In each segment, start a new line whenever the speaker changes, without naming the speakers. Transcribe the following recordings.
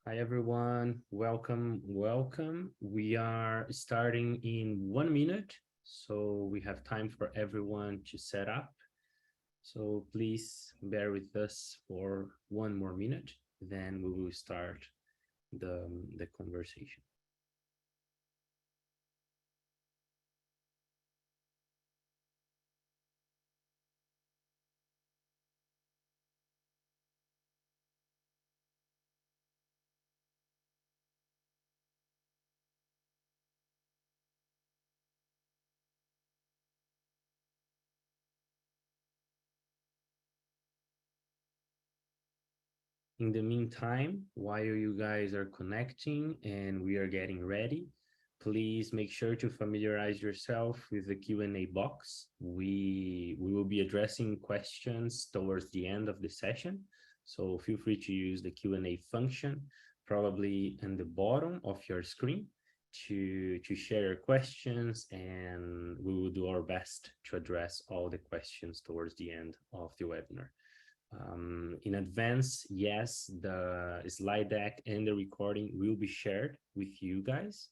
Hi everyone, welcome. We are starting in 1 minute, so we have time for everyone to set up. So please bear with us for 1 more minute, then we will start the conversation. In the meantime, while you guys are connecting and we are getting ready, please make sure to familiarize yourself with the Q&A box. We will be addressing questions towards the end of the session. So feel free to use the Q&A function, probably in the bottom of your screen to share your questions, and we will do our best to address all the questions towards the end of the webinar. In advance, yes, the slide deck and the recording will be shared with you guys.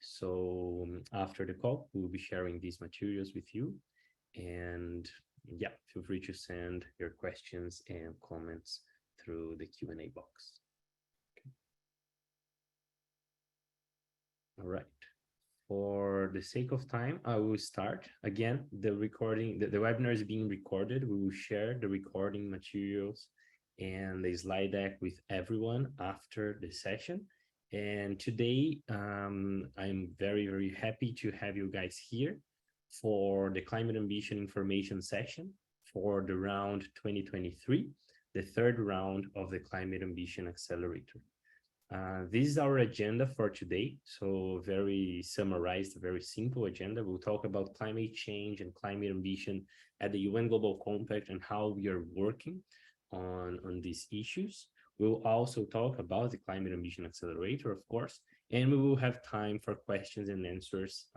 So after the call, we'll be sharing these materials with you. And yeah, feel free to send your questions and comments through the Q&A box. Okay. All right. For the sake of time, I will start. Again, the recording, the webinar is being recorded. We will share the recording materials and the slide deck with everyone after the session. And today, I'm very happy to have you guys here for the Climate Ambition Information session for the round 2023, the third round of the Climate Ambition Accelerator. This is our agenda for today. So very summarized, very simple agenda. We'll talk about climate change and climate ambition at the UN Global Compact and how we are working on these issues. We'll also talk about the Climate Ambition Accelerator, of course, and we will have time for questions and answers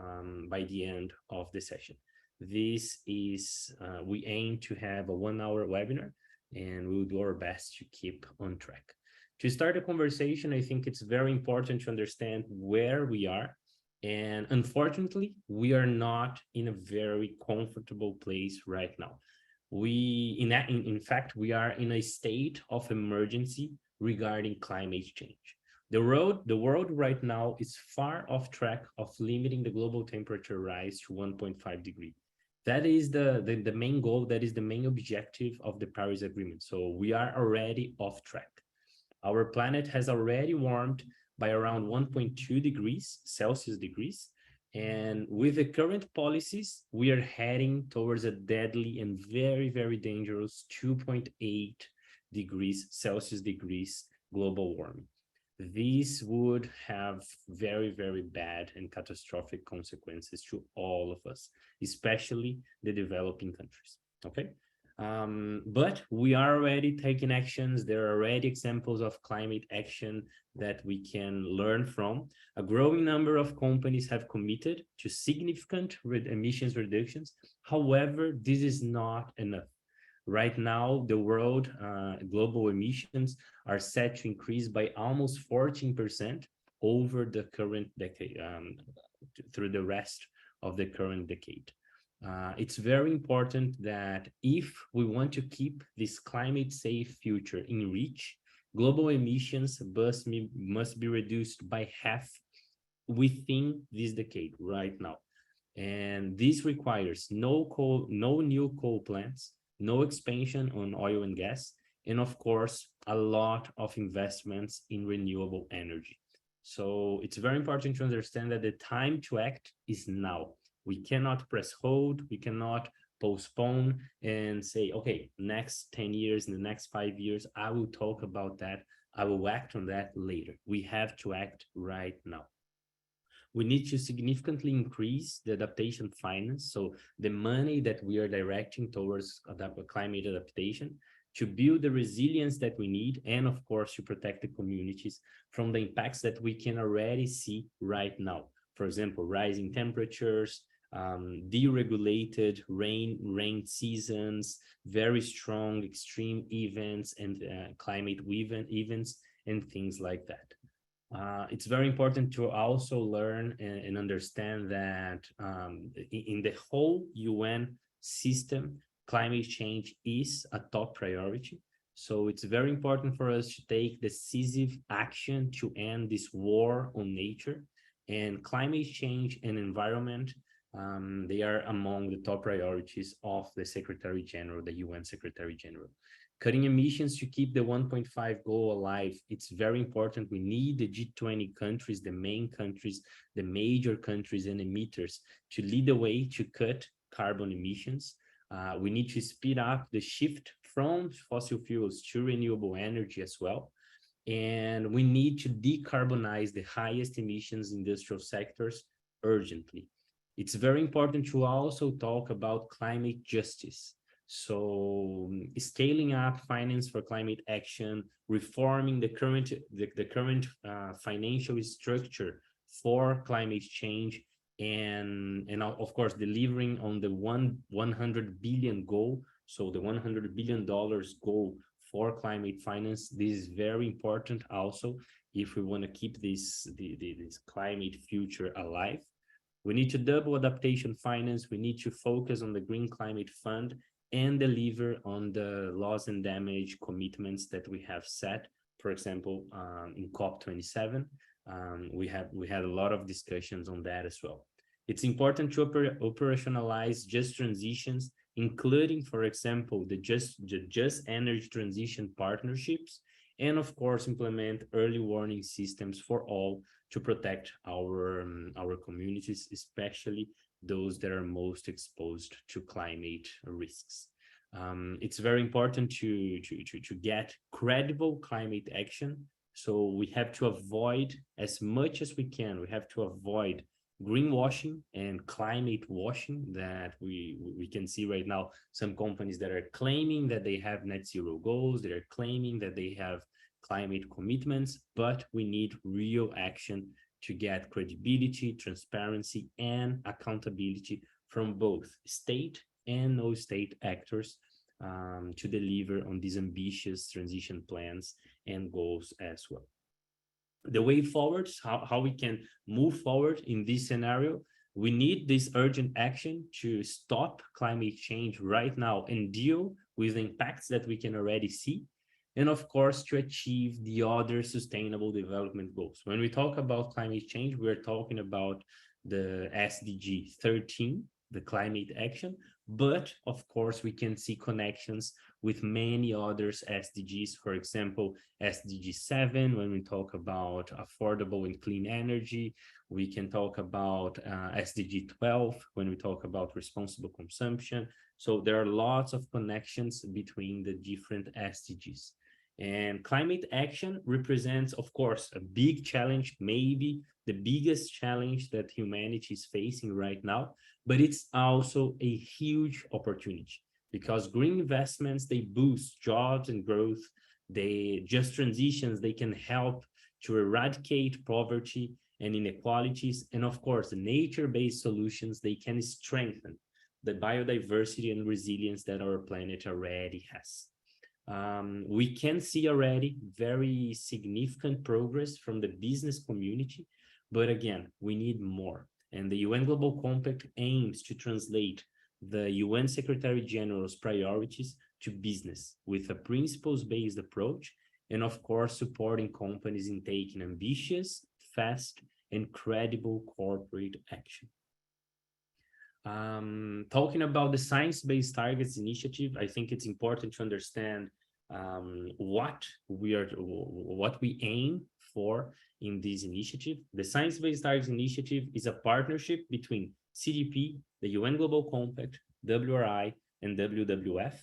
by the end of the session. This is, we aim to have a 1 hour webinar, and we'll do our best to keep on track. To start a conversation, I think it's very important to understand where we are. And unfortunately, we are not in a very comfortable place right now. In fact, we are in a state of emergency regarding climate change. The world right now is far off track of limiting the global temperature rise to 1.5 degrees. That is the main goal, that is the main objective of the Paris Agreement. So we are already off track. Our planet has already warmed by around 1.2 degrees Celsius. And with the current policies, we are heading towards a deadly and very dangerous 2.8 degrees Celsius global warming. This would have very bad and catastrophic consequences to all of us, especially the developing countries. Okay. But we are already taking actions. There are already examples of climate action that we can learn from. A growing number of companies have committed to significant emissions reductions. However, this is not enough. Right now, the world global emissions are set to increase by almost 14% over the current decade, through the rest of the current decade. It's very important that if we want to keep this climate safe future in reach, global emissions must be reduced by half within this decade right now. And this requires no new coal plants, no expansion on oil and gas, and of course, a lot of investments in renewable energy. So it's very important to understand that the time to act is now. We cannot press hold, we cannot postpone and say, okay, next 10 years, in the next 5 years, I will talk about that. I will act on that later. We have to act right now. We need to significantly increase the adaptation finance, so the money that we are directing towards climate adaptation, to build the resilience that we need, and of course, to protect the communities from the impacts that we can already see right now. For example, rising temperatures, deregulated rain seasons, very strong extreme events and climate events and things like that. It's very important to also learn and understand that in the whole UN system, climate change is a top priority. So it's very important for us to take decisive action to end this war on nature. And climate change and environment, they are among the top priorities of the Secretary General, the UN Secretary General. Cutting emissions to keep the 1.5 goal alive, it's very important. We need the G20 countries, the main countries, the major countries and emitters to lead the way to cut carbon emissions. We need to speed up the shift from fossil fuels to renewable energy as well. And we need to decarbonize the highest emissions industrial sectors urgently. It's very important to also talk about climate justice. So scaling up finance for climate action, reforming the current financial structure for climate change, and of course delivering on the 100 billion goal. So the $100 billion goal for climate finance. This is very important also if we want to keep this climate future alive. We need to double adaptation finance. We need to focus on the Green Climate Fund and deliver on the loss and damage commitments that we have set. For example, in COP27, we had a lot of discussions on that as well. It's important to operationalize just transitions, including, for example, the just energy transition partnerships, and of course, implement early warning systems for all to protect our communities, especially those that are most exposed to climate risks. It's very important to get credible climate action. So we have to avoid as much as we can. We have to avoid greenwashing and climate washing that we can see right now. Some companies that are claiming that they have net zero goals, that are claiming that they have climate commitments, but we need real action to get credibility, transparency, and accountability from both state and no state actors to deliver on these ambitious transition plans and goals as well. The way forward, how we can move forward in this scenario, we need this urgent action to stop climate change right now and deal with the impacts that we can already see. And of course, to achieve the other sustainable development goals. When we talk about climate change, we're talking about the SDG 13, the climate action, but of course, we can see connections with many others SDGs, for example, SDG 7, when we talk about affordable and clean energy. We can talk about SDG 12, when we talk about responsible consumption. So there are lots of connections between the different SDGs. And climate action represents, of course, a big challenge, maybe the biggest challenge that humanity is facing right now, but it's also a huge opportunity because green investments, they boost jobs and growth. They just transitions, they can help to eradicate poverty and inequalities. And of course, the nature-based solutions, they can strengthen the biodiversity and resilience that our planet already has. We can see already very significant progress from the business community, but again, we need more. And the UN Global Compact aims to translate the UN Secretary General's priorities to business with a principles-based approach, and of course, supporting companies in taking ambitious, fast, and credible corporate action. Talking about the Science-Based Targets Initiative, I think it's important to understand what we aim for in this initiative. The Science-Based Targets Initiative is a partnership between CDP, the UN Global Compact, WRI, and WWF.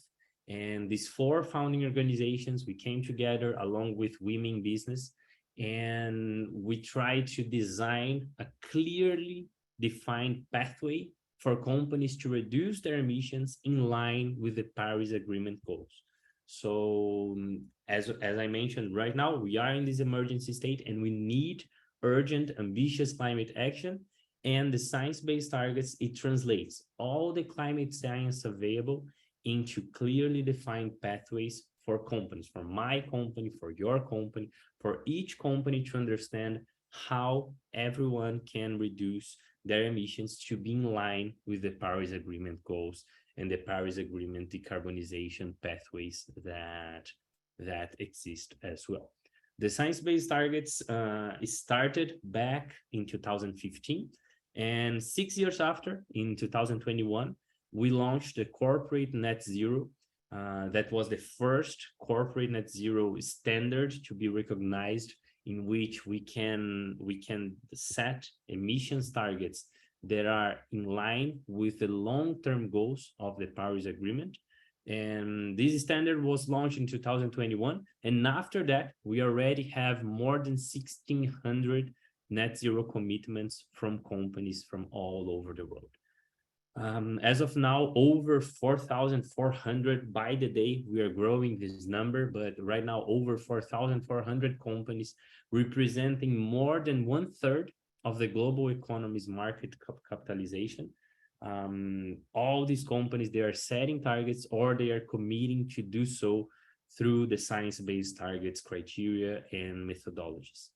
And these four founding organizations, we came together along with women in business, and we tried to design a clearly defined pathway for companies to reduce their emissions in line with the Paris Agreement goals. So as I mentioned, right now, we are in this emergency state and we need urgent, ambitious climate action. And the science-based targets, it translates all the climate science available into clearly defined pathways for companies, for my company, for your company, for each company to understand how everyone can reduce their emissions to be in line with the Paris Agreement goals and the Paris Agreement decarbonization pathways that exist as well. The science-based targets started back in 2015, and 6 years after, in 2021, we launched the corporate net zero. That was the first corporate net zero standard to be recognized, in which we can set emissions targets that are in line with the long-term goals of the Paris Agreement. And this standard was launched in 2021. And after that, we already have more than 1,600 net zero commitments from companies from all over the world. As of now, over 4,400 by the day. We are growing this number, but right now over 4,400 companies, representing more than 1/3 of the global economy's market capitalization. All these companies, they are setting targets, or they are committing to do so through the science-based targets criteria and methodologies.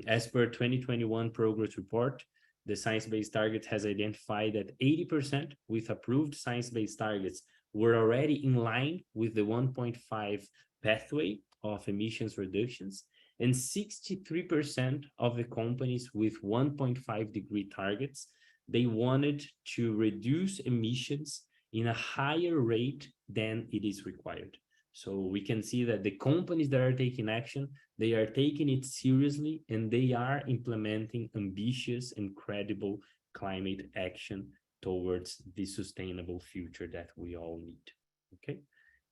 As per 2021 progress report, the science-based target has identified that 80% with approved science-based targets were already in line with the 1.5 pathway of emissions reductions, and 63% of the companies with 1.5 degree targets, they wanted to reduce emissions in a higher rate than it is required. So we can see that the companies that are taking action, they are taking it seriously, and they are implementing ambitious and credible climate action towards the sustainable future that we all need. Okay.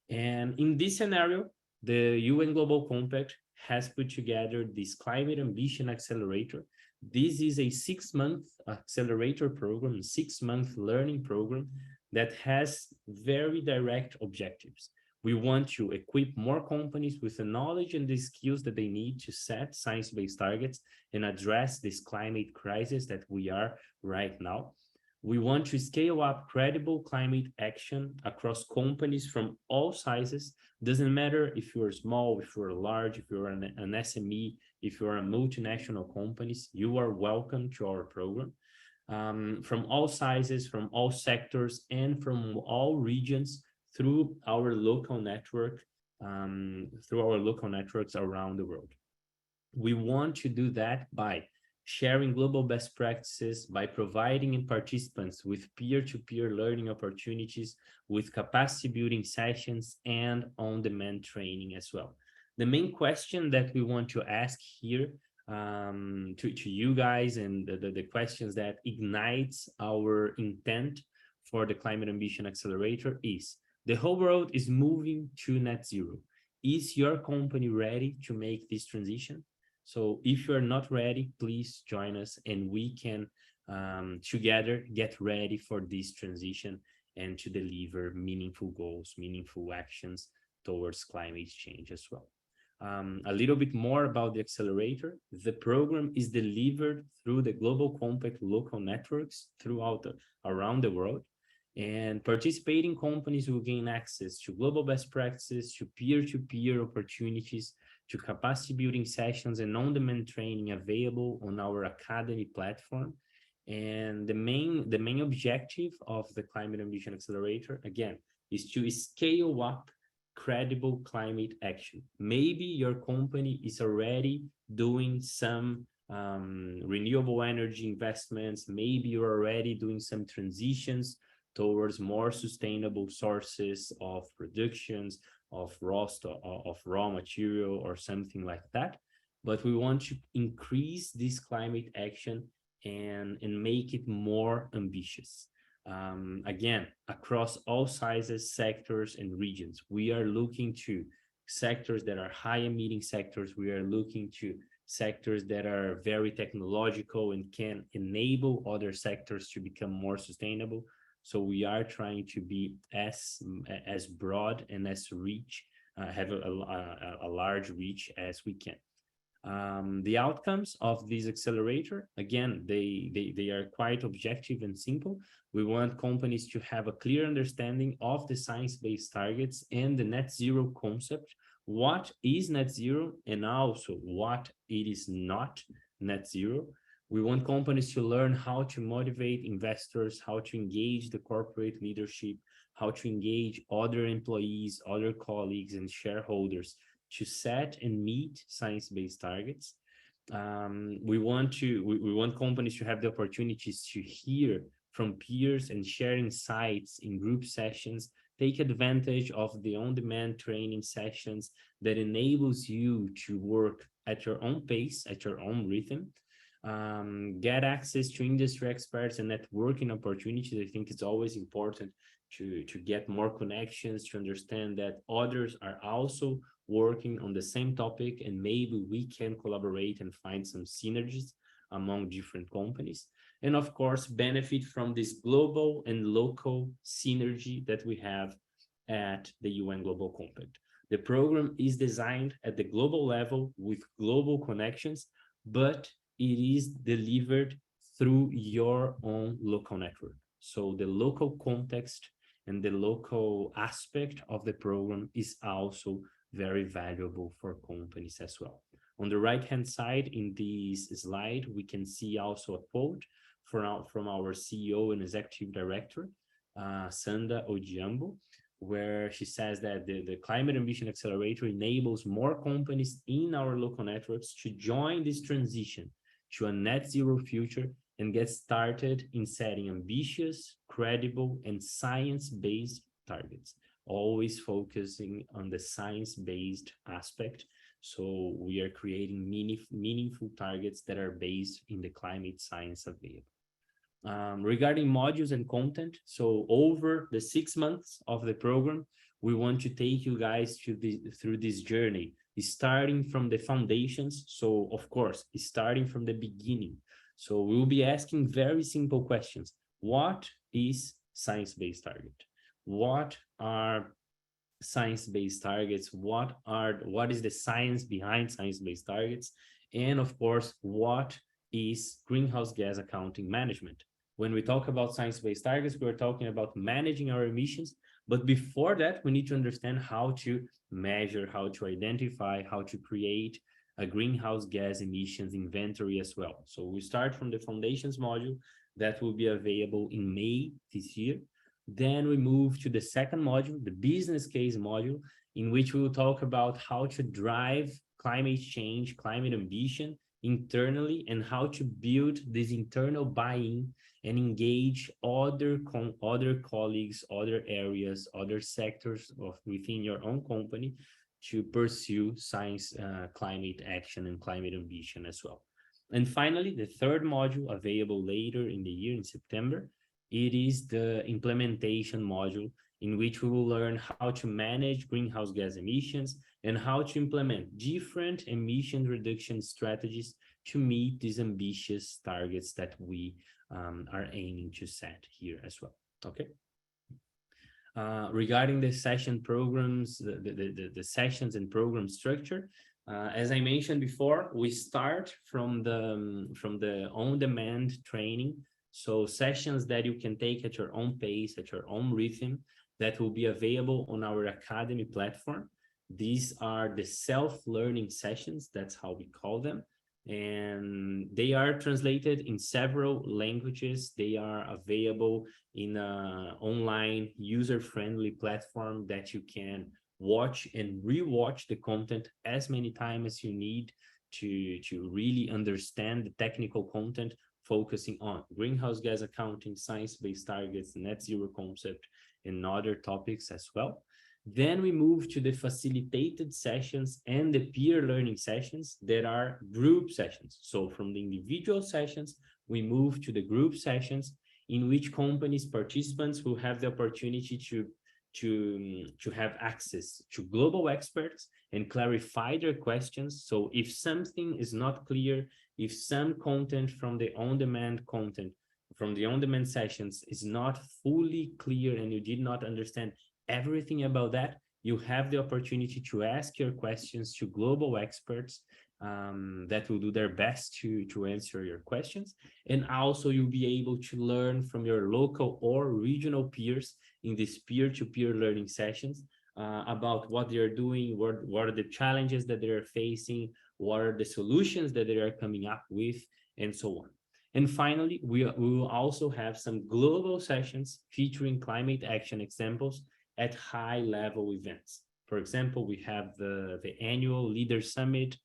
And in this scenario, the UN Global Compact has put together this Climate Ambition Accelerator. This is a 6-month accelerator program, 6-month learning program that has very direct objectives. We want to equip more companies with the knowledge and the skills that they need to set science-based targets and address this climate crisis that we are right now. We want to scale up credible climate action across companies from all sizes. Doesn't matter if you're small, if you're large, if you're an SME, if you're a multinational companies, you are welcome to our program. From all sizes, from all sectors, and from all regions, through our local network, through our local networks around the world. We want to do that by sharing global best practices, by providing participants with peer-to-peer learning opportunities, with capacity building sessions, and on-demand training as well. The main question that we want to ask here to you guys, and the questions that ignites our intent for the Climate Ambition Accelerator is: the whole world is moving to net zero. Is your company ready to make this transition? So if you're not ready, please join us, and we can together get ready for this transition and to deliver meaningful goals, meaningful actions towards climate change as well. A little bit more about the accelerator. The program is delivered through the Global Compact local networks around the world. And participating companies will gain access to global best practices, to peer-to-peer opportunities, to capacity building sessions, and on-demand training available on our Academy platform. And the main objective of the Climate Ambition Accelerator, again, is to scale up credible climate action. Maybe your company is already doing some renewable energy investments. Maybe you're already doing some transitions towards more sustainable sources of productions, of raw material, or something like that. But we want to increase this climate action and make it more ambitious. Again, across all sizes, sectors, and regions. We are looking to sectors that are high emitting sectors. We are looking to sectors that are very technological and can enable other sectors to become more sustainable. So we are trying to be as broad and as reach, have a large reach as we can. The outcomes of this accelerator, again, they are quite objective and simple. We want companies to have a clear understanding of the science-based targets and the net zero concept. What is net zero, and also what it is not net zero. We want companies to learn how to motivate investors, how to engage the corporate leadership, how to engage other employees, other colleagues, and shareholders to set and meet science-based targets. We want companies to have the opportunities to hear from peers and share insights in group sessions, take advantage of the on-demand training sessions that enables you to work at your own pace, at your own rhythm. Get access to industry experts and networking opportunities. I think it's always important to get more connections, to understand that others are also working on the same topic, and maybe we can collaborate and find some synergies among different companies. And of course, benefit from this global and local synergy that we have at the UN Global Compact. The program is designed at the global level with global connections, but it is delivered through your own local network. So the local context and the local aspect of the program is also very valuable for companies as well. On the right-hand side in this slide, we can see also a quote from our CEO and Executive Director, Sandra Odiambo, where she says that the Climate Ambition Accelerator enables more companies in our local networks to join this transition to a net zero future and get started in setting ambitious, credible, and science-based targets, always focusing on the science-based aspect. So we are creating meaningful targets that are based in the climate science available. Regarding modules and content, so over the 6 months of the program, we want to take you guys through this journey, starting from the foundations. So of course, starting from the beginning. So we will be asking very simple questions. What is science-based target? What are science-based targets? What is the science behind science-based targets? And of course, what is greenhouse gas accounting management? When we talk about science-based targets, we're talking about managing our emissions. But before that, we need to understand how to measure, how to identify, how to create a greenhouse gas emissions inventory as well. So we start from the foundations module that will be available in May this year. Then we move to the second module, the business case module, in which we will talk about how to drive climate change, climate ambition internally, and how to build this internal buy-in and engage other colleagues, other areas, other sectors within your own company to pursue science, climate action, and climate ambition as well. And finally, the third module, available later in the year in September, it is the implementation module, in which we will learn how to manage greenhouse gas emissions and how to implement different emission reduction strategies to meet these ambitious targets that we are aiming to set here as well. Okay. Regarding the session programs, the sessions and program structure, as I mentioned before, we start from the on-demand training. So sessions that you can take at your own pace, at your own rhythm, that will be available on our Academy platform. These are the self-learning sessions, that's how we call them. And they are translated in several languages. They are available in an online user-friendly platform that you can watch and rewatch the content as many times as you need to really understand the technical content, focusing on greenhouse gas accounting, science-based targets, net zero concept, and other topics as well. Then we move to the facilitated sessions and the peer learning sessions that are group sessions. So from the individual sessions, we move to the group sessions, in which companies, participants will have the opportunity to have access to global experts and clarify their questions. So if something is not clear, if some content from the on-demand sessions is not fully clear and you did not understand everything about that, You have the opportunity to ask your questions to global experts that will do their best to answer your questions. And also you'll be able to learn from your local or regional peers in these peer-to-peer learning sessions about what they're doing, what are the challenges that they're facing, what are the solutions that they are coming up with, and so on. And finally, we will also have some global sessions featuring climate action examples at high-level events. For example, we have the annual Leaders Summit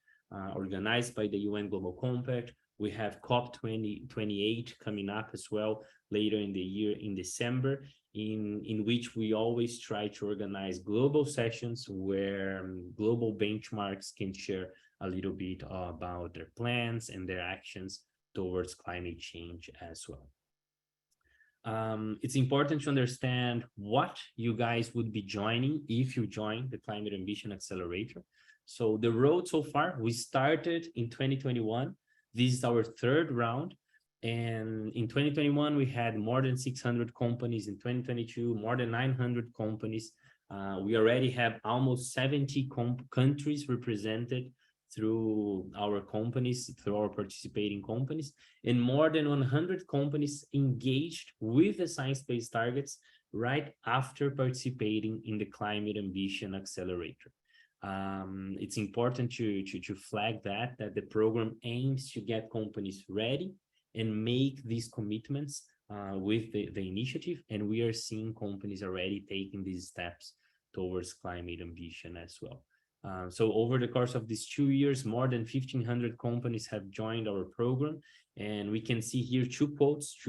organized by the UN Global Compact. We have COP28 coming up as well later in the year in December, in which we always try to organize global sessions where global benchmarks can share a little bit about their plans and their actions towards climate change as well. It's important to understand what you guys would be joining if you join the Climate Ambition Accelerator. So the road so far, we started in 2021. This is our third round. And in 2021, we had more than 600 companies. In 2022, more than 900 companies. We already have almost 70 countries represented through our companies, through our participating companies, and more than 100 companies engaged with the science-based targets right after participating in the Climate Ambition Accelerator. It's important to flag that the program aims to get companies ready and make these commitments with the initiative, and we are seeing companies already taking these steps towards climate ambition as well. So over the course of these 2 years, more than 1,500 companies have joined our program. And we can see here two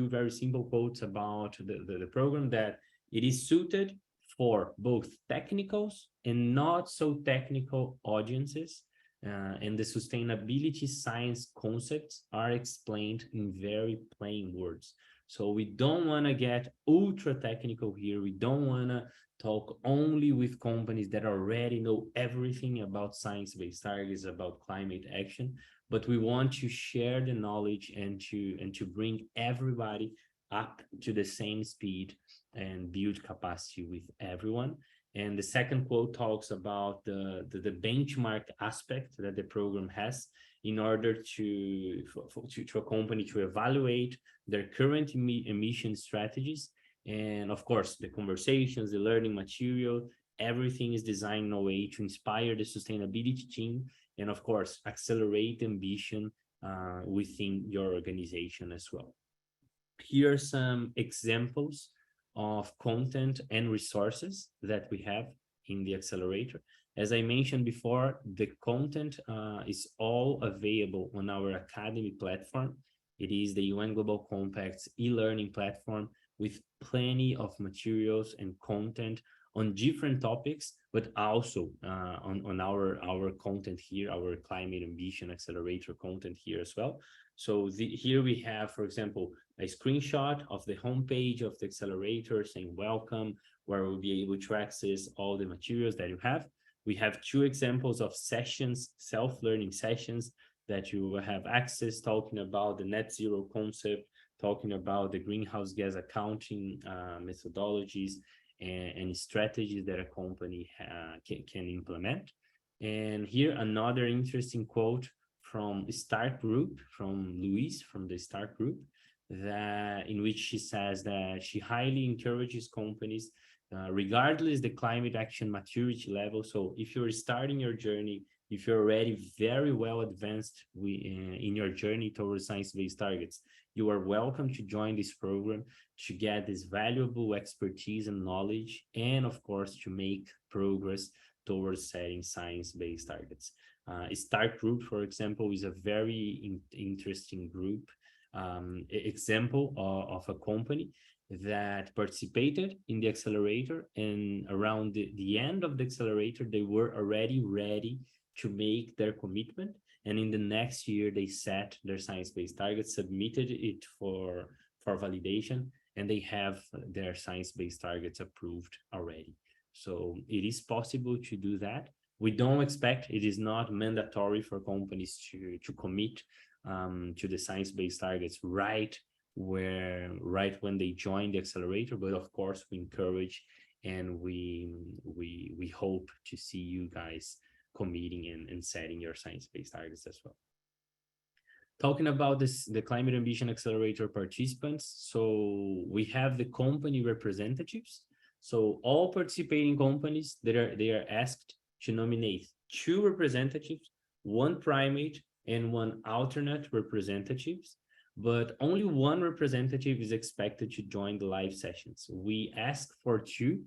very simple quotes about the program, that it is suited for both technicals and not so technical audiences. And the sustainability science concepts are explained in very plain words. So we don't want to get ultra technical here. We don't want to talk only with companies that already know everything about science-based targets, about climate action, but we want to share the knowledge and to bring everybody up to the same speed and build capacity with everyone. And the second quote talks about the benchmark aspect that the program has in order to a company to evaluate their current emission strategies. And of course, the conversations, the learning material, everything is designed in a way to inspire the sustainability team and, of course, accelerate ambition within your organization as well. Here are some examples of content and resources that we have in the accelerator. As I mentioned before, the content is all available on our Academy platform. It is the UN Global Compact's e-learning platform with plenty of materials and content on different topics, but also on our content here, our Climate Ambition Accelerator content here as well. So here we have, for example, a screenshot of the homepage of the accelerator saying welcome, where we'll be able to access all the materials that you have. We have two examples of sessions, self-learning sessions that you will have access, talking about the net zero concept, talking about the greenhouse gas accounting methodologies and strategies that a company can implement. And here, another interesting quote from Start Group, from Louise, from the Start Group, that in which she says that she highly encourages companies, regardless the climate action maturity level. So if you're starting your journey, if you're already very well advanced in your journey towards science-based targets, you are welcome to join this program to get this valuable expertise and knowledge, and of course, to make progress towards setting science-based targets. Start Group, for example, is a very interesting group, example of a company that participated in the accelerator, and around the end of the accelerator, they were already ready to make their commitment. And in the next year, they set their science-based targets, submitted it for validation, and they have their science-based targets approved already. So it is possible to do that. We don't expect, it is not mandatory for companies to commit to the science-based targets right when they join the accelerator, but of course we encourage and we hope to see you guys committing and setting your science-based targets as well. Talking about this, the Climate Ambition Accelerator participants. So we have the company representatives. So all participating companies they are asked to nominate 2 representatives, 1 primate and 1 alternate representatives, but only 1 representative is expected to join the live sessions. We ask for 2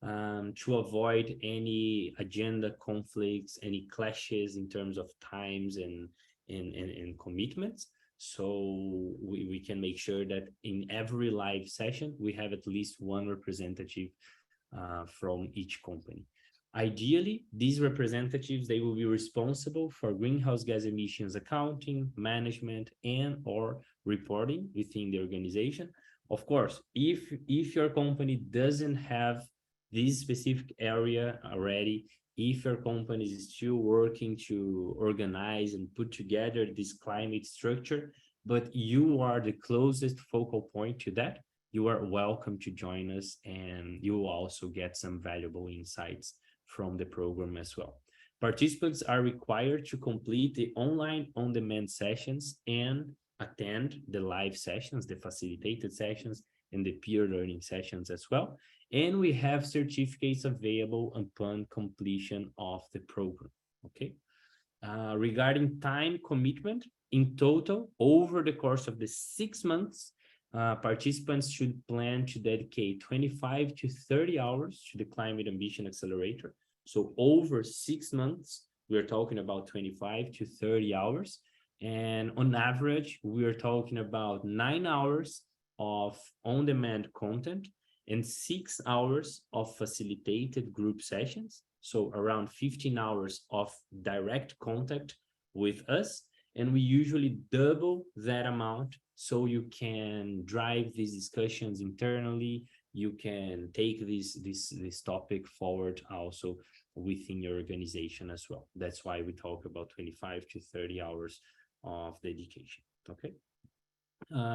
to avoid any agenda conflicts, any clashes in terms of times and commitments. So we can make sure that in every live session, we have at least 1 representative from each company. Ideally, these representatives, they will be responsible for greenhouse gas emissions accounting, management, and or reporting within the organization. Of course, if your company doesn't have this specific area already, if your company is still working to organize and put together this climate structure, but you are the closest focal point to that, you are welcome to join us, and you will also get some valuable insights from the program as well. Participants are required to complete the online on-demand sessions and attend the live sessions, the facilitated sessions, and the peer learning sessions as well. And we have certificates available upon completion of the program, okay? Regarding time commitment, in total, over the course of the 6 months, participants should plan to dedicate 25 to 30 hours to the Climate Ambition Accelerator. So over 6 months, we're talking about 25 to 30 hours. And on average, we're talking about 9 hours of on-demand content and 6 hours of facilitated group sessions. So around 15 hours of direct contact with us. And we usually double that amount so you can drive these discussions internally. You can take this topic forward also within your organization as well. That's why we talk about 25 to 30 hours of dedication, okay?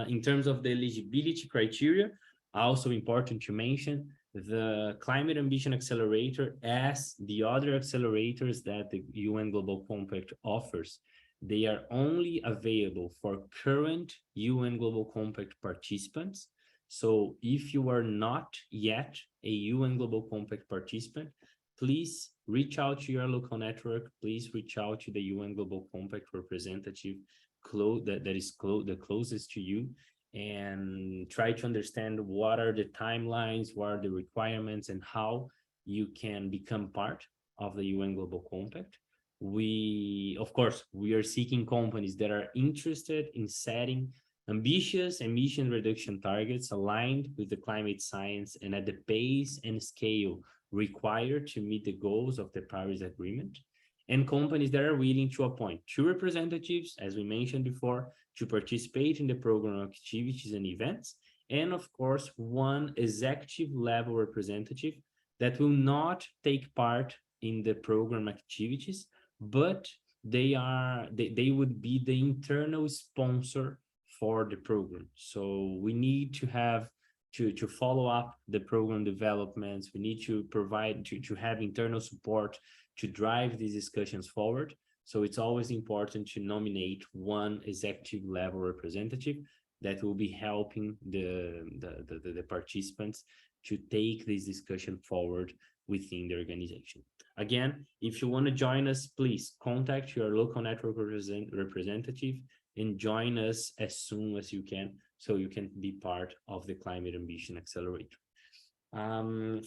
In terms of the eligibility criteria, also important to mention, the Climate Ambition Accelerator, as the other accelerators that the UN Global Compact offers, they are only available for current UN Global Compact participants. So if you are not yet a UN Global Compact participant, please reach out to your local network. Please reach out to the UN Global Compact representative that is the closest to you, and try to understand what are the timelines, what are the requirements, and how you can become part of the UN Global Compact. Of course, we are seeking companies that are interested in setting ambitious emission reduction targets aligned with the climate science and at the pace and scale required to meet the goals of the Paris Agreement, and companies that are willing to appoint 2 representatives, as we mentioned before, to participate in the program activities and events, and of course, 1 executive level representative that will not take part in the program activities, but they would be the internal sponsor for the program. So we need to have to follow up the program developments. We need to provide to have internal support to drive these discussions forward. So it's always important to nominate 1 executive level representative that will be helping the participants to take this discussion forward within the organization. Again, if you want to join us, please contact your local network representative and join us as soon as you can, so you can be part of the Climate Ambition Accelerator.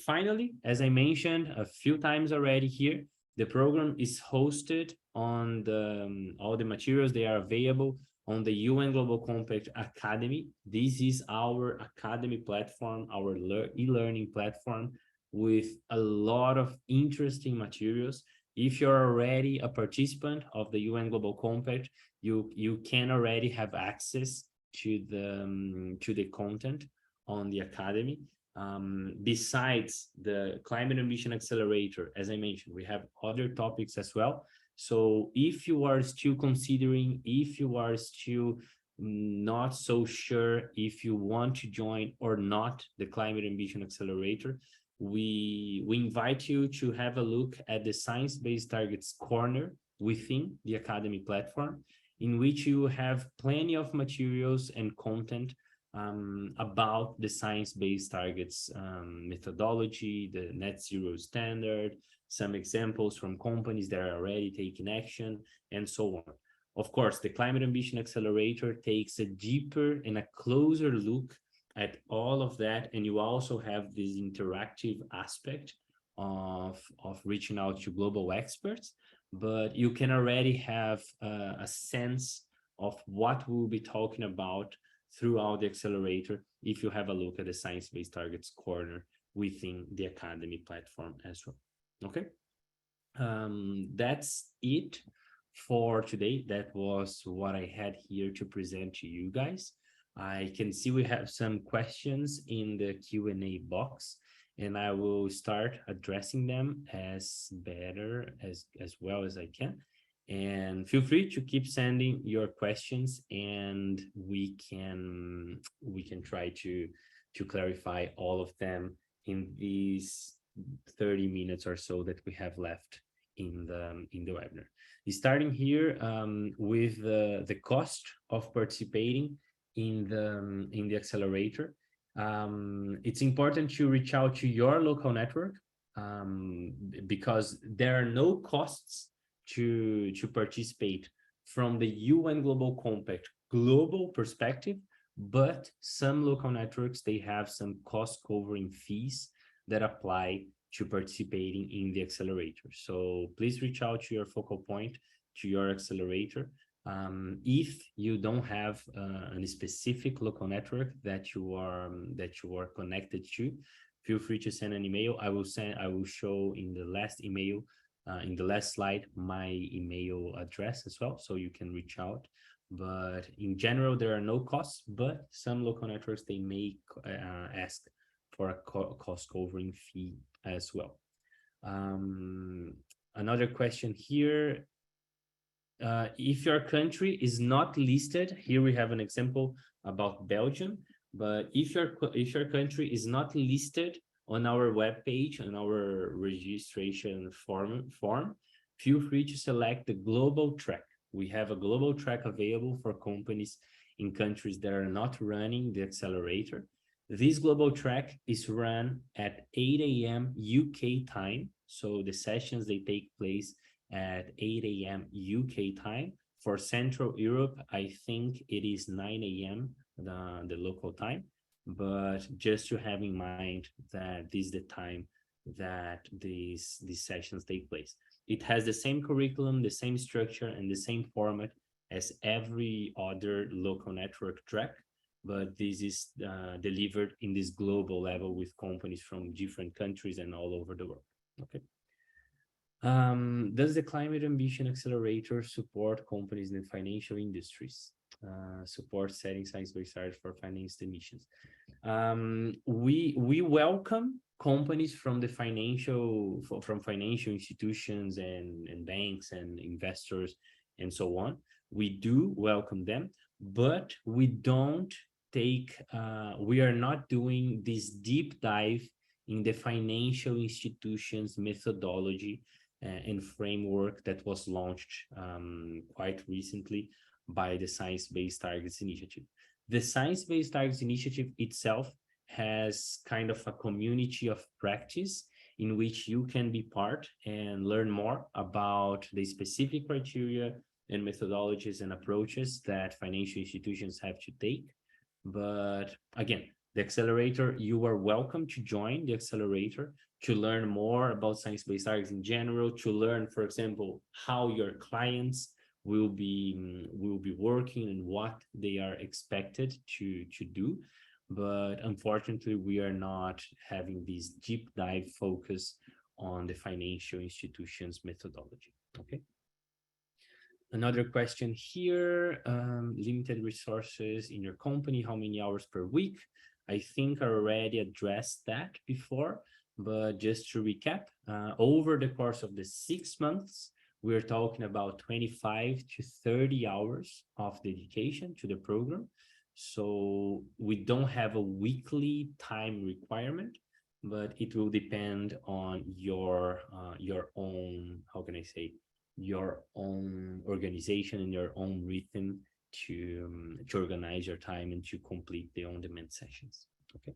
Finally, as I mentioned a few times already here, the program is hosted on all the materials. They are available on the UN Global Compact Academy. This is our academy platform, our e-learning platform, with a lot of interesting materials. If you're already a participant of the UN Global Compact, you can already have access to the content on the academy. Besides the Climate Ambition Accelerator, as I mentioned, we have other topics as well. So if you are still considering, if you are still not so sure if you want to join or not the Climate Ambition Accelerator, we invite you to have a look at the Science-Based Targets corner within the Academy platform, in which you have plenty of materials and content about the science-based targets methodology, the net zero standard, some examples from companies that are already taking action, and so on. Of course, the Climate Ambition Accelerator takes a deeper and a closer look at all of that, and you also have this interactive aspect of reaching out to global experts, but you can already have a sense of what we'll be talking about throughout the accelerator if you have a look at the Science-Based Targets corner within the Academy platform as well. Okay, that's it for today. That was what I had here to present to you guys. I can see we have some questions in the Q&A box, and I will start addressing them as well as I can. And feel free to keep sending your questions, and we can try to clarify all of them in these 30 minutes or so that we have left in the webinar. Starting here with the cost of participating in the accelerator. It's important to reach out to your local network because there are no costs to participate from the UN Global Compact global perspective, but some local networks, they have some cost covering fees that apply to participating in the accelerator. So please reach out to your focal point, to your accelerator. If you don't have a specific local network that you are connected to, feel free to send an email. I will show in the last email, in the last slide, my email address as well, so you can reach out. But in general, there are no costs, but some local networks, they may ask for a cost covering fee as well. Another question here. If your country is not listed, here we have an example about Belgium, but if your country is not listed on our webpage, on our registration form, feel free to select the global track. We have a global track available for companies in countries that are not running the accelerator. This global track is run at 8 a.m. UK time. So the sessions, they take place at 8 a.m. UK time. For Central Europe, I think it is 9 a.m. the local time. But just to have in mind that this is the time that these sessions take place. It has the same curriculum, the same structure, and the same format as every other local network track, but this is delivered in this global level with companies from different countries and all over the world. Okay. Does the Climate Ambition Accelerator support companies in the financial industries? Support setting science-based targets for financed emissions. We welcome companies from the financial institutions and banks and investors and so on. We do welcome them, but we don't take. We are not doing this deep dive in the financial institutions methodology and framework that was launched quite recently by the Science-Based Targets Initiative. The Science-Based Targets Initiative itself has kind of a community of practice in which you can be part and learn more about the specific criteria and methodologies and approaches that financial institutions have to take. But again, the accelerator, you are welcome to join the accelerator to learn more about science-based targets in general, to learn, for example, how your clients will be working and what they are expected to do. But unfortunately, we are not having this deep dive focus on the financial institutions methodology. Okay. Another question here, limited resources in your company, how many hours per week? I think I already addressed that before, but just to recap, over the course of the 6 months, we're talking about 25 to 30 hours of dedication to the program. So we don't have a weekly time requirement, but it will depend on your own, how can I say, your own organization and your own rhythm to organize your time and to complete the on-demand sessions. Okay.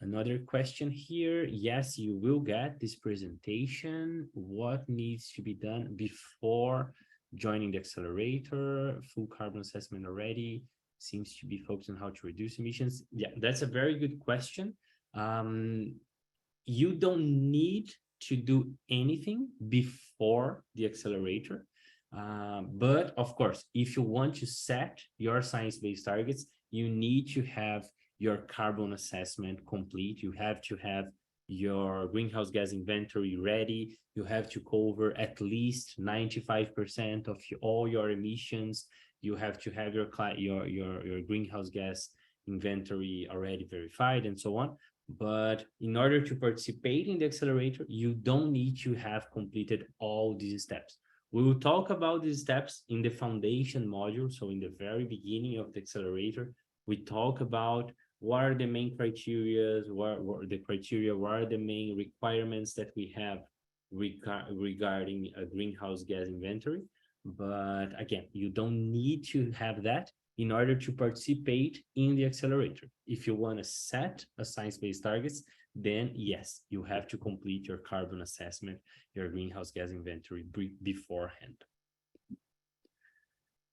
Another question here. Yes, you will get this presentation. What needs to be done before joining the accelerator? Full carbon assessment already. Seems to be focused on how to reduce emissions. Yeah, that's a very good question. You don't need to do anything before the accelerator. But of course, if you want to set your science-based targets, you need to have your carbon assessment complete. You have to have your greenhouse gas inventory ready. You have to cover at least 95% of all your emissions. You have to have your greenhouse gas inventory already verified and so on. But in order to participate in the accelerator, you don't need to have completed all these steps. We will talk about these steps in the foundation module. So in the very beginning of the accelerator, we talk about what are the main criteria, what are the main requirements that we have regarding a greenhouse gas inventory. But again, you don't need to have that in order to participate in the accelerator. If you want to set a science-based targets, then yes, you have to complete your carbon assessment, your greenhouse gas inventory beforehand.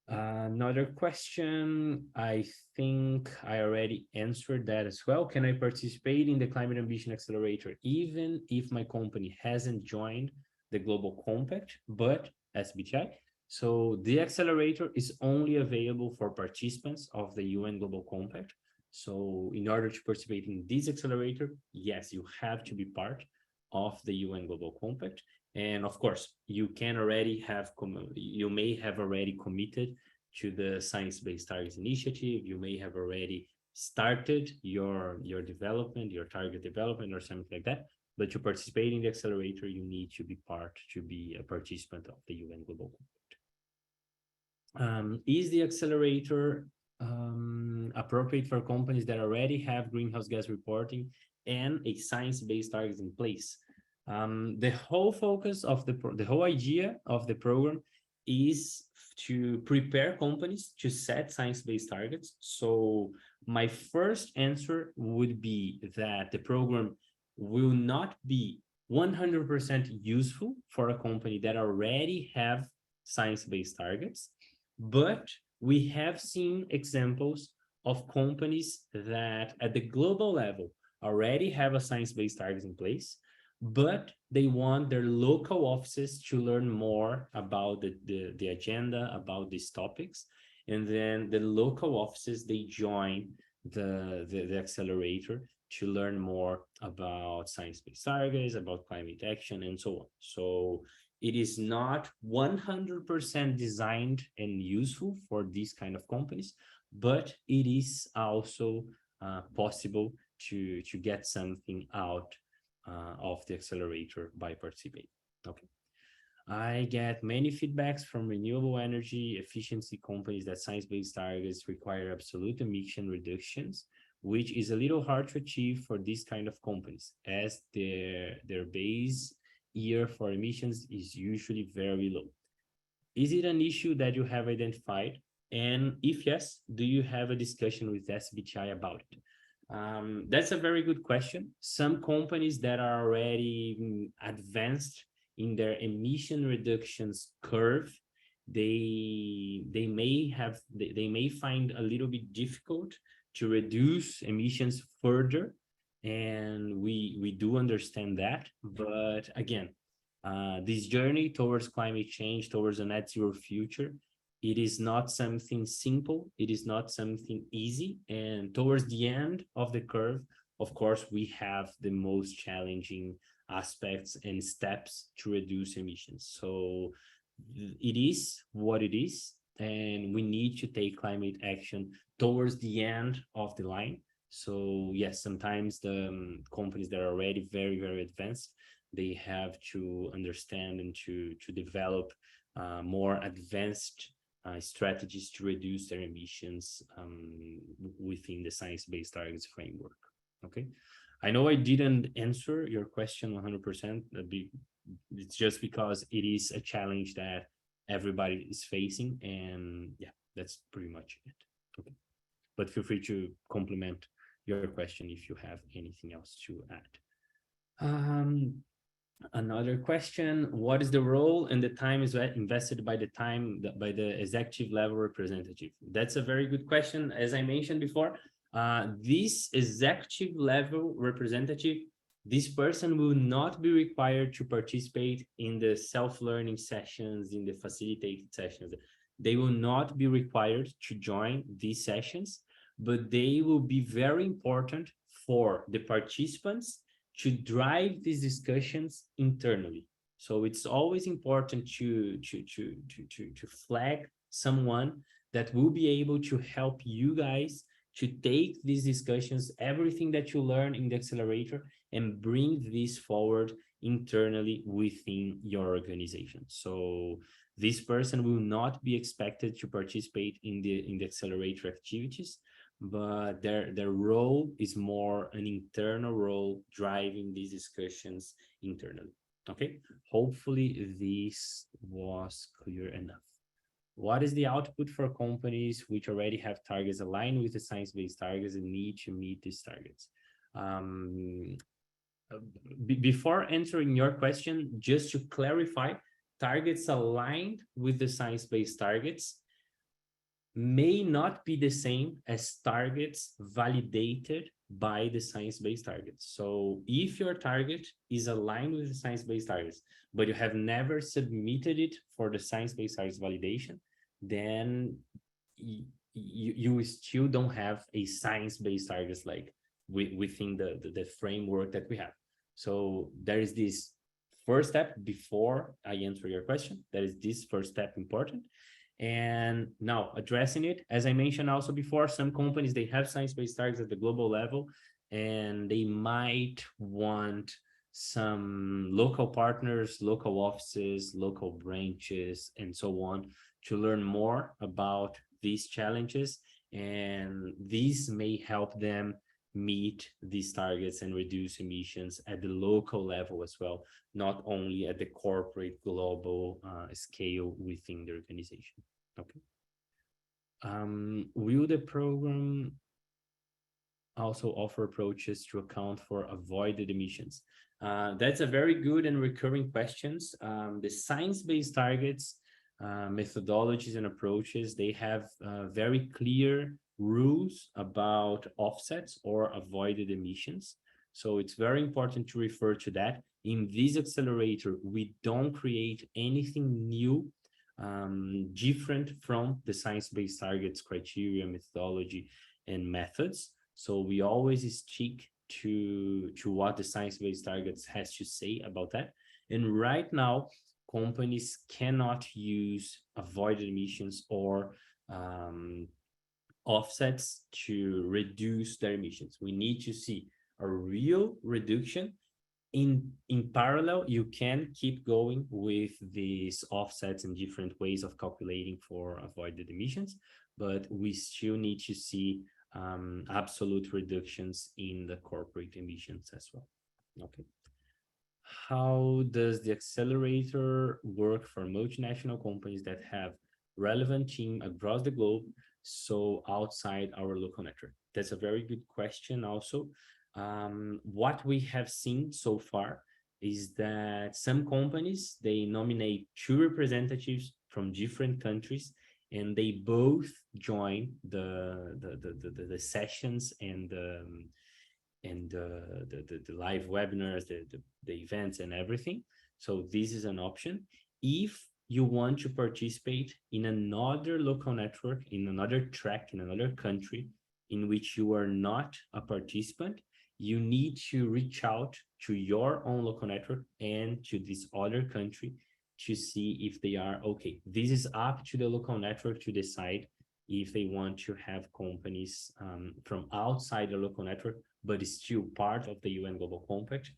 Another question, I think I already answered that as well. Can I participate in the Climate Ambition Accelerator even if my company hasn't joined the Global Compact, but SBTi? So the accelerator is only available for participants of the UN Global Compact. So in order to participate in this accelerator, yes, you have to be part of the UN Global Compact. And of course, you may have already committed to the Science-Based Targets Initiative. You may have already started your development, your target development or something like that. But to participate in the accelerator, you need to be a participant of the UN Global Compact. Is the accelerator appropriate for companies that already have greenhouse gas reporting and a science-based targets in place? The whole focus of the whole idea of the program is to prepare companies to set science-based targets. So my first answer would be that the program will not be 100% useful for a company that already have science-based targets, but we have seen examples of companies that at the global level already have a science-based targets in place, but they want their local offices to learn more about the agenda, about these topics. And then the local offices, they join the accelerator to learn more about science-based targets, about climate action, and so on. So it is not 100% designed and useful for these kind of companies, but it is also possible to get something out of the accelerator by participating. Okay. I get many feedbacks from renewable energy efficiency companies that science-based targets require absolute emission reductions, which is a little hard to achieve for these kind of companies, as their base year for emissions is usually very low. Is it an issue that you have identified? And if yes, do you have a discussion with SBTi about it? That's a very good question. Some companies that are already advanced in their emission reductions curve, they may find a little bit difficult to reduce emissions further, and we do understand that. But again, this journey towards climate change, towards a net zero future, it is not something simple. It is not something easy. And towards the end of the curve, of course, we have the most challenging aspects and steps to reduce emissions. So it is what it is. And we need to take climate action towards the end of the line. So yes, sometimes the companies that are already very, very advanced, they have to understand and to develop more advanced strategies to reduce their emissions within the science-based targets framework. Okay. I know I didn't answer your question 100%. It's just because it is a challenge that everybody is facing, and yeah, that's pretty much it. Okay, but feel free to complement your question if you have anything else to add. Another question: what is the role and the time is invested by the executive level representative? That's a very good question. As I mentioned before, this executive level representative, this person will not be required to participate in the self-learning sessions, in the facilitated sessions. They will not be required to join these sessions, but they will be very important for the participants to drive these discussions internally. So it's always important to flag someone that will be able to help you guys to take these discussions, everything that you learn in the accelerator, and bring this forward internally within your organization. So this person will not be expected to participate in the accelerator activities, but their role is more an internal role, driving these discussions internally. Okay, hopefully this was clear enough. What is the output for companies which already have targets aligned with the science-based targets and need to meet these targets? Before answering your question, just to clarify, targets aligned with the science-based targets may not be the same as targets validated by the science-based targets. So if your target is aligned with the science-based targets, but you have never submitted it for the science-based targets validation, then you still don't have a science-based targets like within the framework that we have. So there is this first step before I answer your question. There is this first step important. And now addressing it, as I mentioned also before, some companies, they have science-based targets at the global level, and they might want some local partners, local offices, local branches, and so on to learn more about these challenges. And these may help them meet these targets and reduce emissions at the local level as well, not only at the corporate global scale within the organization. Okay. Will the program also offer approaches to account for avoided emissions? That's a very good and recurring questions. The science-based targets, methodologies and approaches, they have very clear rules about offsets or avoided emissions. So it's very important to refer to that. In this accelerator, we don't create anything new, different from the science-based targets criteria, methodology, and methods. So we always stick to what the science-based targets has to say about that. And right now, companies cannot use avoided emissions or offsets to reduce their emissions. We need to see a real reduction. In parallel, you can keep going with these offsets and different ways of calculating for avoided emissions, but we still need to see absolute reductions in the corporate emissions as well. Okay. How does the accelerator work for multinational companies that have relevant team across the globe, so outside our local network? That's a very good question also. What we have seen so far is that some companies, they nominate 2 representatives from different countries, and they both join the sessions and the live webinars, the events and everything. So this is an option. If you want to participate in another local network, in another track, in another country in which you are not a participant, you need to reach out to your own local network and to this other country to see if they are okay. This is up to the local network to decide if they want to have companies from outside the local network, but is still part of the UN Global Compact,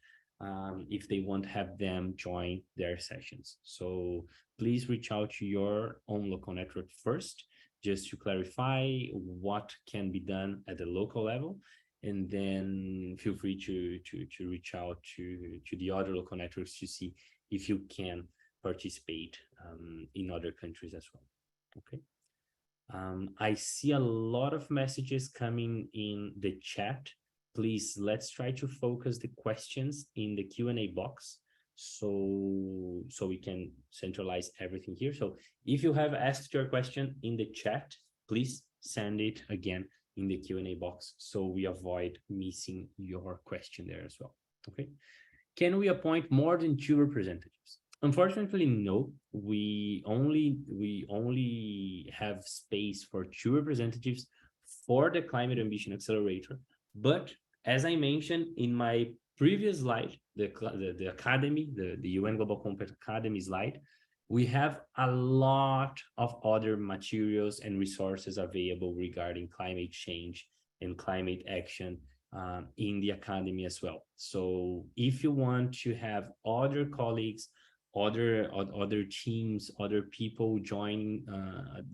if they want to have them join their sessions. So please reach out to your own local network first, just to clarify what can be done at the local level. and then feel free to reach out to the other local networks to see if you can participate in other countries as well. Okay. I see a lot of messages coming in the chat. Please, let's try to focus the questions in the Q&A box so we can centralize everything here. So if you have asked your question in the chat, please send it again in the Q&A box so we avoid missing your question there as well. Okay. Can we appoint more than 2 representatives? Unfortunately, no. We only have space for 2 representatives for the Climate Ambition Accelerator. But as I mentioned in my previous slide, the Academy, the UN Global Compact Academy slide, we have a lot of other materials and resources available regarding climate change and climate action in the Academy as well. So if you want to have other colleagues, other teams, other people joining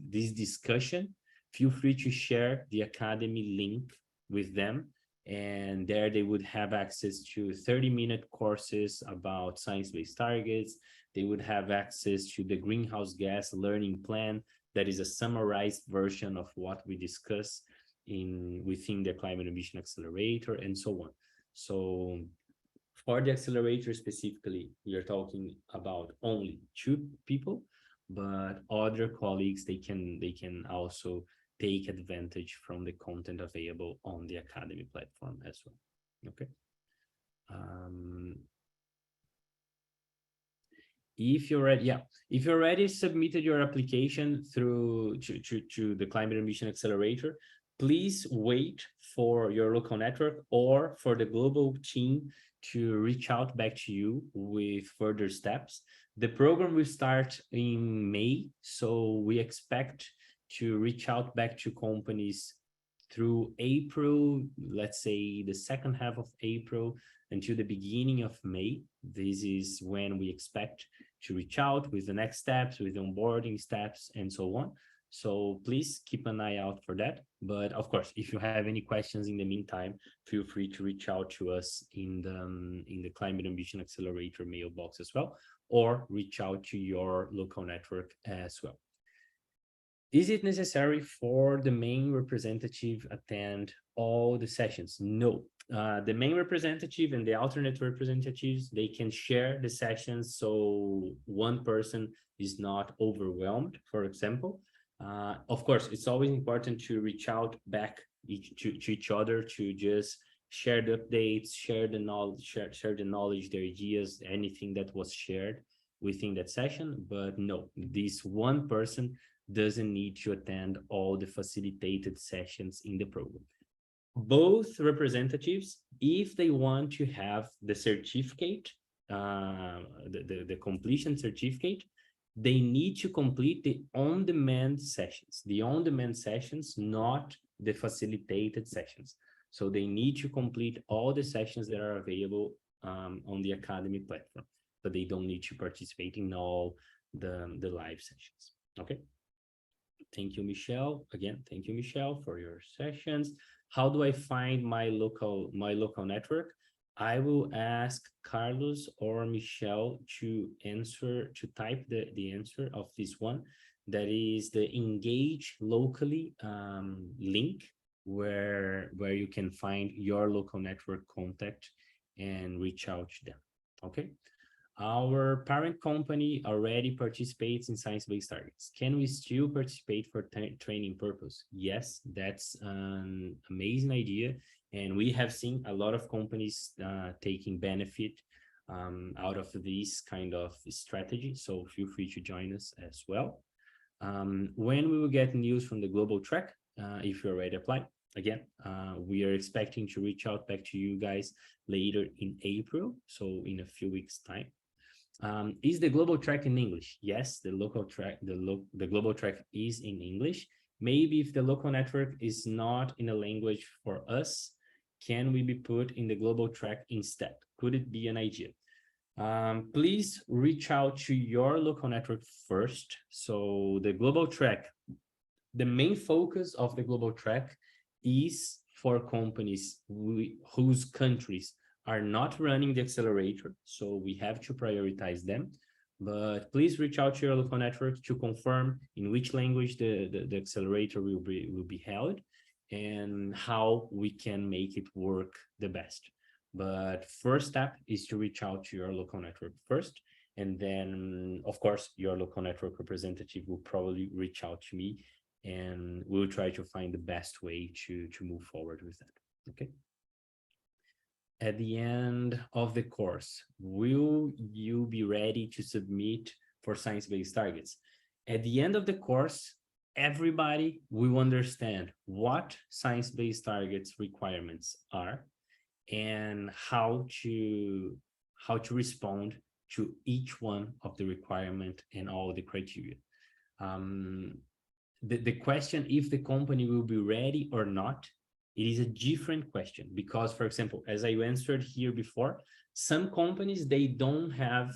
this discussion, feel free to share the Academy link with them. And there they would have access to 30-minute courses about science-based targets. They would have access to the greenhouse gas learning plan that is a summarized version of what we discuss within the Climate Ambition Accelerator and so on. So for the accelerator specifically, we are talking about only 2 people, but other colleagues, they can also take advantage from the content available on the Academy platform as well. Okay. If you already submitted your application through to the Climate Ambition Accelerator, please wait for your local network or for the global team to reach out back to you with further steps. The program will start in May, so we expect to reach out back to companies through April, let's say the second half of April until the beginning of May. This is when we expect to reach out with the next steps, with onboarding steps, and so on. So please keep an eye out for that. But of course, if you have any questions in the meantime, feel free to reach out to us in the Climate Ambition Accelerator mailbox as well, or reach out to your local network as well. Is it necessary for the main representative attend all the sessions? No. The main representative and the alternate representatives, they can share the sessions so one person is not overwhelmed, for example. Of course, it's always important to reach out back to each other to just share the updates, share the knowledge, the ideas, anything that was shared within that session. But no, this one person doesn't need to attend all the facilitated sessions in the program. Both representatives, if they want to have the certificate, the completion certificate, they need to complete the on-demand sessions. The on-demand sessions, not the facilitated sessions. So they need to complete all the sessions that are available on the Academy platform, but they don't need to participate in all the live sessions. Okay. Thank you, Michelle. Again, thank you, Michelle, for your sessions. How do I find my local network? I will ask Carlos or Michelle to type the answer of this one. That is the engage locally link where you can find your local network contact and reach out to them. Okay. Our parent company already participates in science-based targets. Can we still participate for training purpose? Yes, that's an amazing idea. And we have seen a lot of companies taking benefit out of this kind of strategy. So feel free to join us as well. When we will get news from the global track, if you already applied, again, we are expecting to reach out back to you guys later in April. So in a few weeks' time. Is the global track in English? Yes, the local track, the global track is in English. Maybe if the local network is not in a language for us, can we be put in the global track instead? Could it be an idea? Please reach out to your local network first. So the global track, the main focus of the global track is for companies whose countries are not running the accelerator, so we have to prioritize them. But please reach out to your local network to confirm in which language the accelerator will be held and how we can make it work the best. But first step is to reach out to your local network first. And then, of course, your local network representative will probably reach out to me, and we'll try to find the best way to move forward with that. Okay. At the end of the course, will you be ready to submit for science-based targets? At the end of the course, everybody will understand what science-based targets requirements are and how to respond to each one of the requirement and all the criteria. The question if the company will be ready or not, it is a different question because, for example, as I answered here before, some companies, they don't have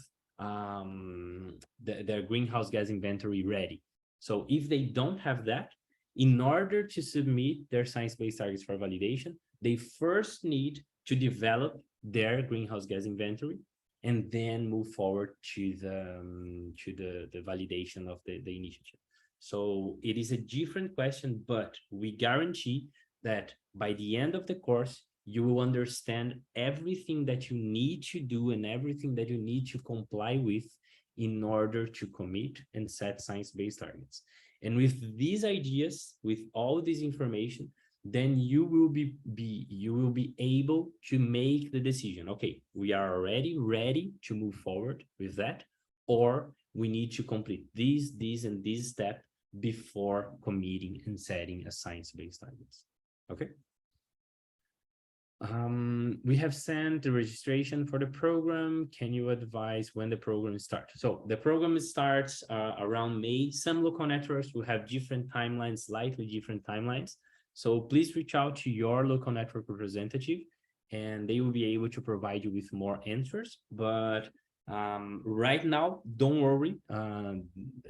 their greenhouse gas inventory ready. So if they don't have that, in order to submit their science-based targets for validation, they first need to develop their greenhouse gas inventory and then move forward to the validation of the initiative. So it is a different question, but we guarantee that by the end of the course, you will understand everything that you need to do and everything that you need to comply with in order to commit and set science-based targets. And with these ideas, with all this information, then you will be able to make the decision. Okay, we are already ready to move forward with that, or we need to complete this, and this step before committing and setting a science-based targets. Okay. We have sent the registration for the program. Can you advise when the program starts? So the program starts around May. Some local networks will have different timelines, slightly different timelines. So please reach out to your local network representative and they will be able to provide you with more answers. But right now, don't worry.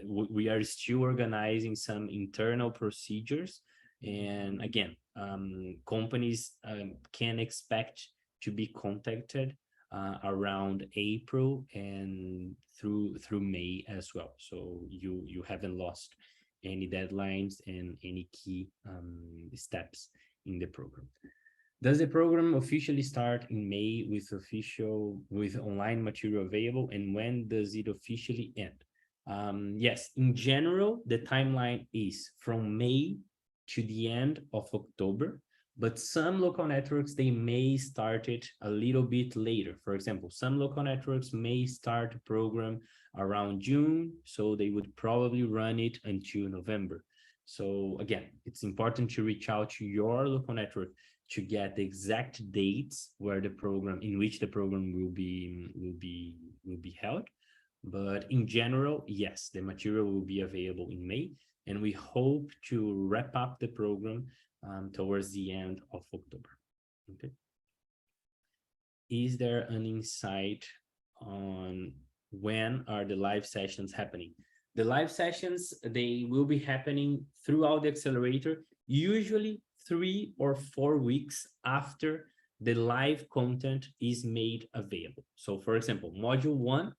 We are still organizing some internal procedures. And again, companies can expect to be contacted around April and through May as well. So you haven't lost any deadlines and any key steps in the program. Does the program officially start in May with online material available, and when does it officially end? Yes, in general, the timeline is from May to the end of October, but some local networks, they may start it a little bit later. For example, some local networks may start a program around June, so they would probably run it until November. So again, it's important to reach out to your local network to get the exact dates where the program, in which the program will be held. But in general, yes, the material will be available in May, and we hope to wrap up the program towards the end of October. Okay. Is there an insight on when are the live sessions happening? The live sessions, they will be happening throughout the accelerator, usually 3 or 4 weeks after the live content is made available. So for example, module 1,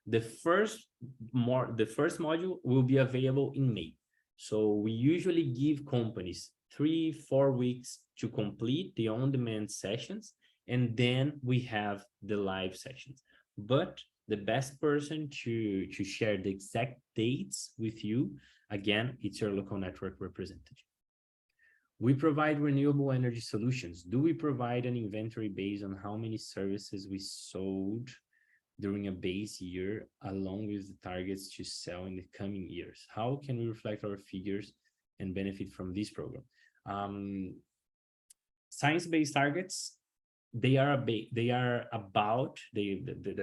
the first module will be available in May. So we usually give companies 3-4 weeks to complete the on-demand sessions, and then we have the live sessions. But the best person to share the exact dates with you, again, it's your local network representative. We provide renewable energy solutions. Do we provide an inventory based on how many services we sold during a base year, along with the targets to sell in the coming years? How can we reflect our figures and benefit from this program? Science-based targets, their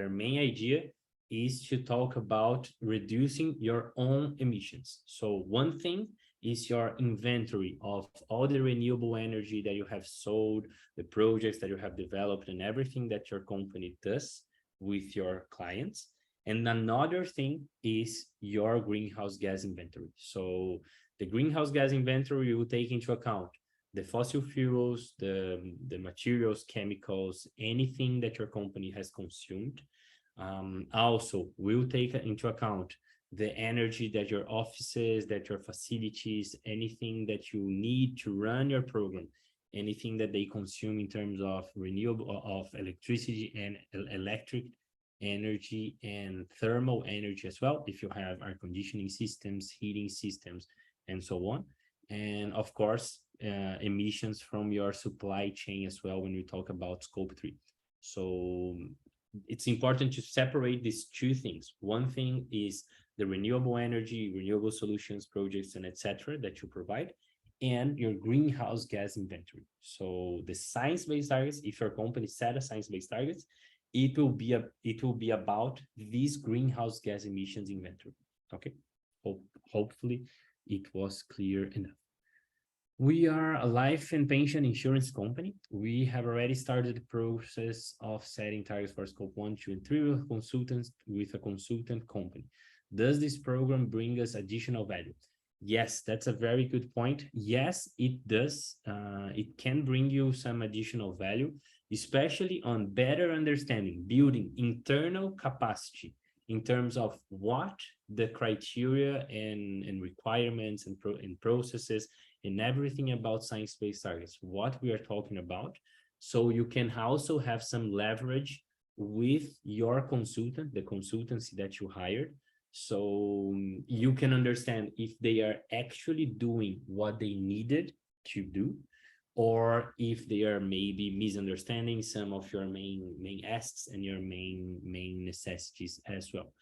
main idea is to talk about reducing your own emissions. So one thing is your inventory of all the renewable energy that you have sold, the projects that you have developed, and everything that your company does with your clients. And another thing is your greenhouse gas inventory. So the greenhouse gas inventory will take into account the fossil fuels, the materials, chemicals, anything that your company has consumed. Also, we'll take into account the energy that your offices, that your facilities, anything that you need to run your program, anything that they consume in terms of renewable, of electricity and electric energy and thermal energy as well, if you have air conditioning systems, heating systems, and so on. And of course, emissions from your supply chain as well when we talk about scope 3. So it's important to separate these two things. One thing is the renewable energy, renewable solutions projects, and etc. that you provide, and your greenhouse gas inventory. So the science-based targets, if your company set a science-based targets, it will be about these greenhouse gas emissions inventory. Okay. Hopefully it was clear enough. We are a life and pension insurance company. We have already started the process of setting targets for scope 1, 2, and 3 with a consultant company. Does this program bring us additional value? Yes, that's a very good point. Yes, it does. It can bring you some additional value, especially on better understanding, building internal capacity in terms of what the criteria and requirements and processes and everything about science-based targets, what we are talking about. So you can also have some leverage with your consultant, the consultancy that you hired. So you can understand if they are actually doing what they needed to do, or if they are maybe misunderstanding some of your main asks and your main necessities as well.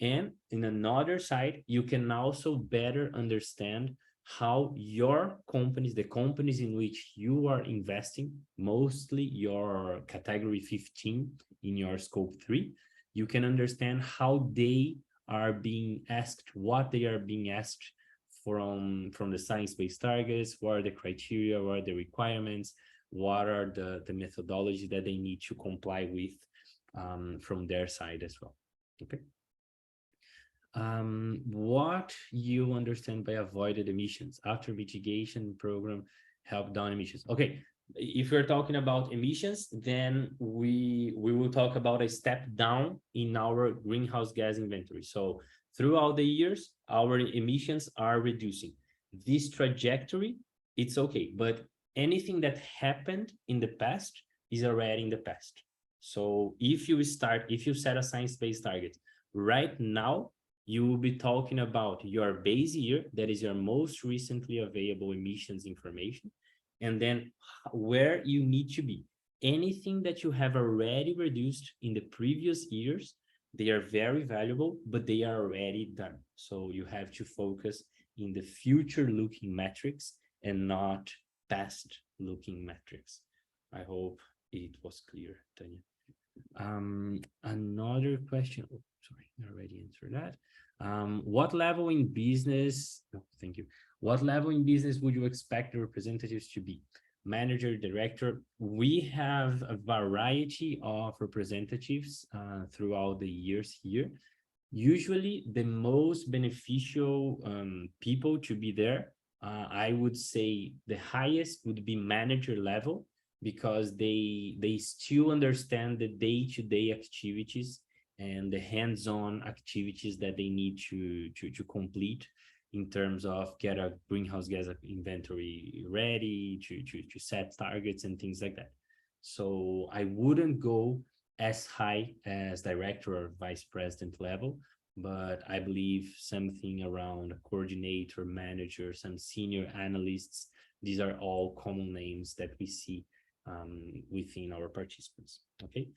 And in another side, you can also better understand how your companies, the companies in which you are investing, mostly your category 15 in your scope 3, you can understand how they are being asked, what they are being asked from the science-based targets, what are the criteria, what are the requirements, what are the methodology that they need to comply with from their side as well. Okay. What you understand by avoided emissions after mitigation program help down emissions? Okay, if we're talking about emissions, then we will talk about a step down in our greenhouse gas inventory. So throughout the years, our emissions are reducing. This trajectory, it's okay, but anything that happened in the past is already in the past. So if you set a science-based target right now, you will be talking about your base year, that is your most recently available emissions information, and then where you need to be. Anything that you have already reduced in the previous years, they are very valuable, but they are already done. So you have to focus in the future-looking metrics and not past-looking metrics. I hope it was clear, Tanya. Another question. Oh, sorry, I already answered that. What level in business? Oh, thank you. What level in business would you expect the representatives to be? Manager, director? We have a variety of representatives throughout the years here. Usually, the most beneficial people to be there, I would say the highest would be manager level, because they still understand the day-to-day activities and the hands-on activities that they need to complete in terms of get a greenhouse gas inventory ready, to set targets and things like that. So I wouldn't go as high as director or vice president level, but I believe something around a coordinator, manager, some senior analysts, these are all common names that we see within our participants. Okay.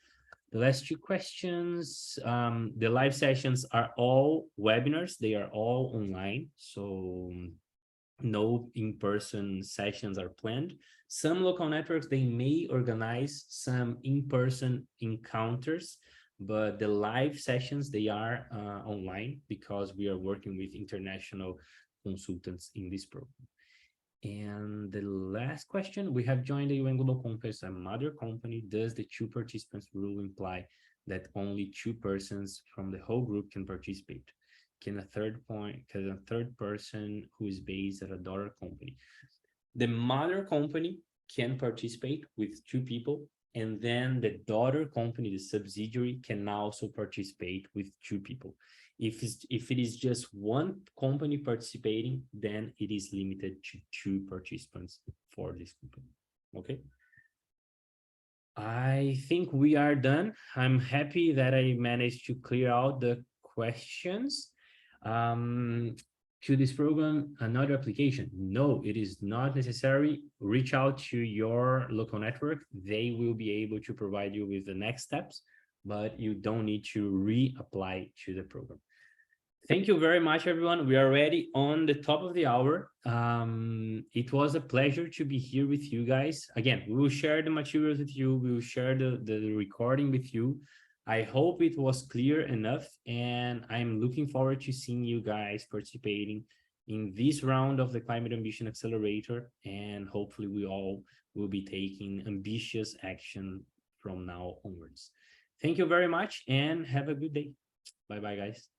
The last two questions. The live sessions are all webinars. They are all online. So no in-person sessions are planned. Some local networks, they may organize some in-person encounters, but the live sessions, they are online because we are working with international consultants in this program. And the last question, we have joined the UN Global Compact, a mother company. Does the two participants rule imply that only two persons from the whole group can participate? Can a third person who is based at a daughter company? The mother company can participate with 2 people, and then the daughter company, the subsidiary, can also participate with 2 people. If it is just one company participating, then it is limited to 2 participants for this company. Okay. I think we are done. I'm happy that I managed to clear out the questions. To this program, another application? No, it is not necessary. Reach out to your local network. They will be able to provide you with the next steps, but you don't need to reapply to the program. Thank you very much, everyone. We are already on the top of the hour. It was a pleasure to be here with you guys. Again, we will share the materials with you. We will share the recording with you. I hope it was clear enough, and I'm looking forward to seeing you guys participating in this round of the Climate Ambition Accelerator, and hopefully we all will be taking ambitious action from now onwards. Thank you very much, and have a good day. Bye-bye, guys.